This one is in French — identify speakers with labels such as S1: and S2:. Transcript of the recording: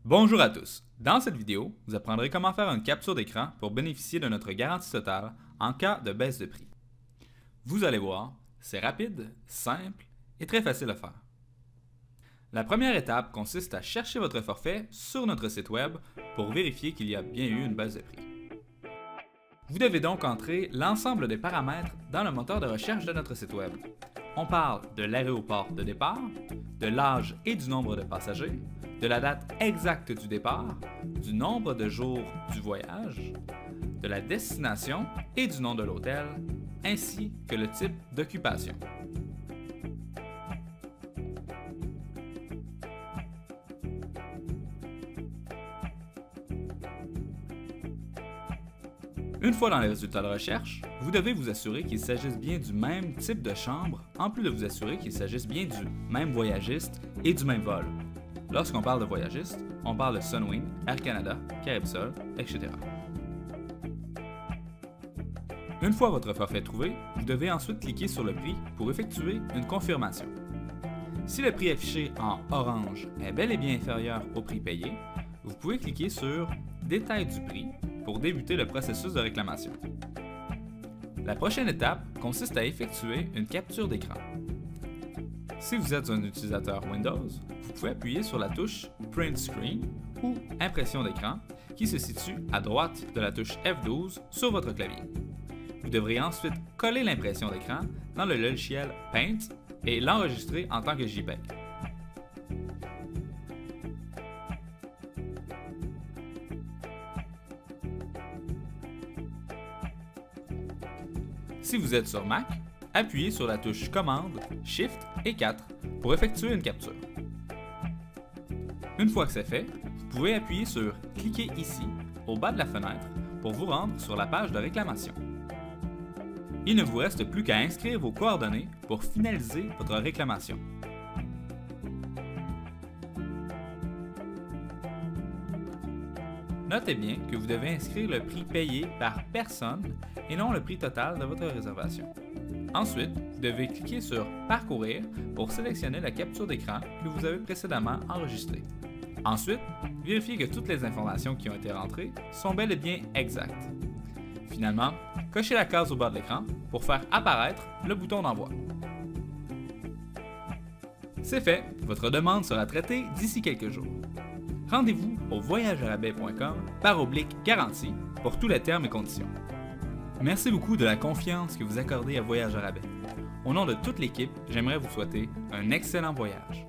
S1: Bonjour à tous. Dans cette vidéo, vous apprendrez comment faire une capture d'écran pour bénéficier de notre garantie totale en cas de baisse de prix. Vous allez voir, c'est rapide, simple et très facile à faire. La première étape consiste à chercher votre forfait sur notre site web pour vérifier qu'il y a bien eu une baisse de prix. Vous devez donc entrer l'ensemble des paramètres dans le moteur de recherche de notre site web. On parle de l'aéroport de départ, de l'âge et du nombre de passagers, de la date exacte du départ, du nombre de jours du voyage, de la destination et du nom de l'hôtel, ainsi que le type d'occupation. Une fois dans les résultats de recherche, vous devez vous assurer qu'il s'agisse bien du même type de chambre, en plus de vous assurer qu'il s'agisse bien du même voyagiste et du même vol. Lorsqu'on parle de voyagiste, on parle de Sunwing, Air Canada, Caribsol, etc. Une fois votre forfait trouvé, vous devez ensuite cliquer sur le prix pour effectuer une confirmation. Si le prix affiché en orange est bel et bien inférieur au prix payé, vous pouvez cliquer sur « Détail du prix » pour débuter le processus de réclamation. La prochaine étape consiste à effectuer une capture d'écran. Si vous êtes un utilisateur Windows, vous pouvez appuyer sur la touche Print Screen ou Impression d'écran qui se situe à droite de la touche F12 sur votre clavier. Vous devrez ensuite coller l'impression d'écran dans le logiciel Paint et l'enregistrer en tant que JPEG. Si vous êtes sur Mac, appuyez sur la touche Commande, Shift et 4 pour effectuer une capture. Une fois que c'est fait, vous pouvez appuyer sur « Cliquez ici » au bas de la fenêtre pour vous rendre sur la page de réclamation. Il ne vous reste plus qu'à inscrire vos coordonnées pour finaliser votre réclamation. Notez bien que vous devez inscrire le prix payé par personne et non le prix total de votre réservation. Ensuite, vous devez cliquer sur « Parcourir » pour sélectionner la capture d'écran que vous avez précédemment enregistrée. Ensuite, vérifiez que toutes les informations qui ont été rentrées sont bel et bien exactes. Finalement, cochez la case au bas de l'écran pour faire apparaître le bouton d'envoi. C'est fait, votre demande sera traitée d'ici quelques jours. Rendez-vous au voyagerabais.com/garantie pour tous les termes et conditions. Merci beaucoup de la confiance que vous accordez à Voyage à rabais. Au nom de toute l'équipe, j'aimerais vous souhaiter un excellent voyage.